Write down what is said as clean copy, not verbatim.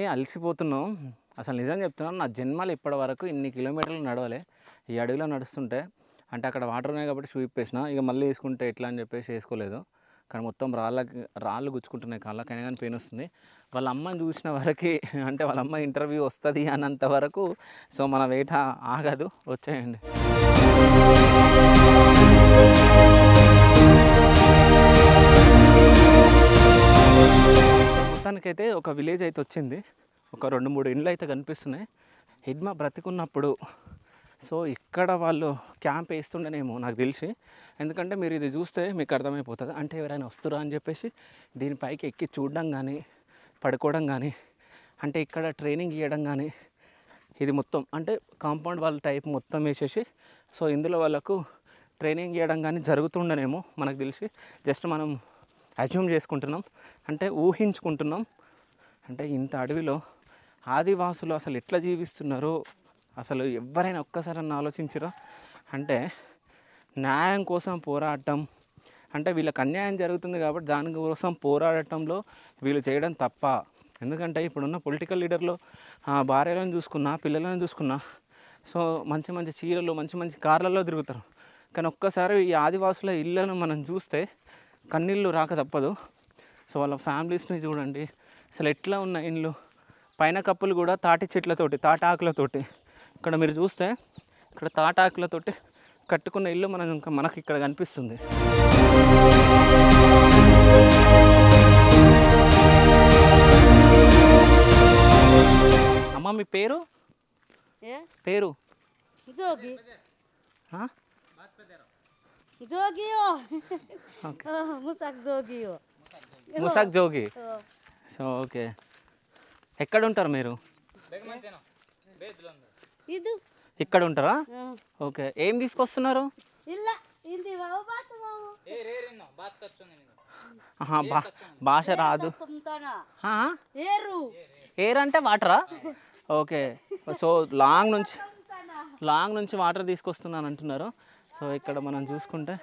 అలసిపోతున్నాం. అసలు నిజం చెప్తున్నాను. నా జన్మలో ఇప్పటివరకు ఇన్ని కిలోమీటర్లు నడవలే. ఈ అడవిలో నడుస్తుంటే అంటే అక్కడ వాటర్ ఉన్నాయి కాబట్టి షూ ఇప్పేసిన. ఇక మళ్ళీ వేసుకుంటే ఎట్లా అని చెప్పేసి వేసుకోలేదు. కానీ మొత్తం రాళ్ళు గుచ్చుకుంటున్నాయి కాళ్ళకైనా కానీ పెయిన్ వస్తుంది. వాళ్ళ అమ్మని చూసిన వరకు అంటే వాళ్ళ అమ్మ ఇంటర్వ్యూ వస్తుంది అన్నంత వరకు సో మన వేట ఆగదు. వచ్చేయండి. మొత్తానికైతే ఒక విలేజ్ అయితే వచ్చింది. ఒక 2-3 ఇండ్లు అయితే కనిపిస్తున్నాయి. హిడ్మా బ్రతికున్నప్పుడు సో ఇక్కడ వాళ్ళు క్యాంప్ వేస్తుండేనేమో నాకు తెలిసి. ఎందుకంటే మీరు ఇది చూస్తే మీకు అర్థమైపోతుంది. అంటే ఎవరైనా వస్తురా అని చెప్పేసి దీనిపైకి ఎక్కి చూడడం కానీ పడుకోవడం కానీ అంటే ఇక్కడ ట్రైనింగ్ ఇవ్వడం కానీ ఇది మొత్తం అంటే కాంపౌండ్ వాళ్ళ టైప్ మొత్తం వేసేసి సో ఇందులో వాళ్ళకు ట్రైనింగ్ ఇవ్వడం కానీ జరుగుతుండనేమో మనకు తెలిసి. జస్ట్ మనం అజ్యూమ్ చేసుకుంటున్నాం అంటే ఊహించుకుంటున్నాం. అంటే ఇంత అడవిలో ఆదివాసులు అసలు ఎట్లా జీవిస్తున్నారో అసలు ఎవరైనా ఒక్కసారన్నా ఆలోచించరా? అంటే న్యాయం కోసం పోరాటం అంటే వీళ్ళకి అన్యాయం జరుగుతుంది కాబట్టి దానికోసం పోరాడటంలో వీళ్ళు చేయడం తప్ప. ఎందుకంటే ఇప్పుడున్న పొలిటికల్ లీడర్లు భార్యలను చూసుకున్నా పిల్లలను చూసుకున్నా సో మంచి మంచి చీరలు మంచి మంచి కార్లలో తిరుగుతారు. కానీ ఒక్కసారి ఈ ఆదివాసుల ఇళ్ళను మనం చూస్తే కన్నీళ్ళు రాక తప్పదు. సో వాళ్ళ ఫ్యామిలీస్ని చూడండి అసలు ఎట్లా ఉన్న ఇండ్లు. పైన కప్పులు కూడా తాటి చెట్లతోటి తాటాకులతోటి ఇక్కడ మీరు చూస్తే ఇక్కడ తాటాకులతోటి కట్టుకున్న ఇల్లు మనకి ఇక్కడ కనిపిస్తుంది. అమ్మ మీ పేరు పేరు జోగి జోగియో ముసాక్ జోగియో ముసాక్ జోగి. So okay. ఎక్కడ ఉంటారు మీరు? ఇక్కడ ఉంటారా? ఓకే. ఏం తీసుకొస్తున్నారు? భాష రాదు. ఏర్ అంటే వాటరా? ఓకే. సో లాంగ్ నుంచి వాటర్ తీసుకొస్తున్నాను అంటున్నారు. సో ఇక్కడ మనం చూసుకుంటే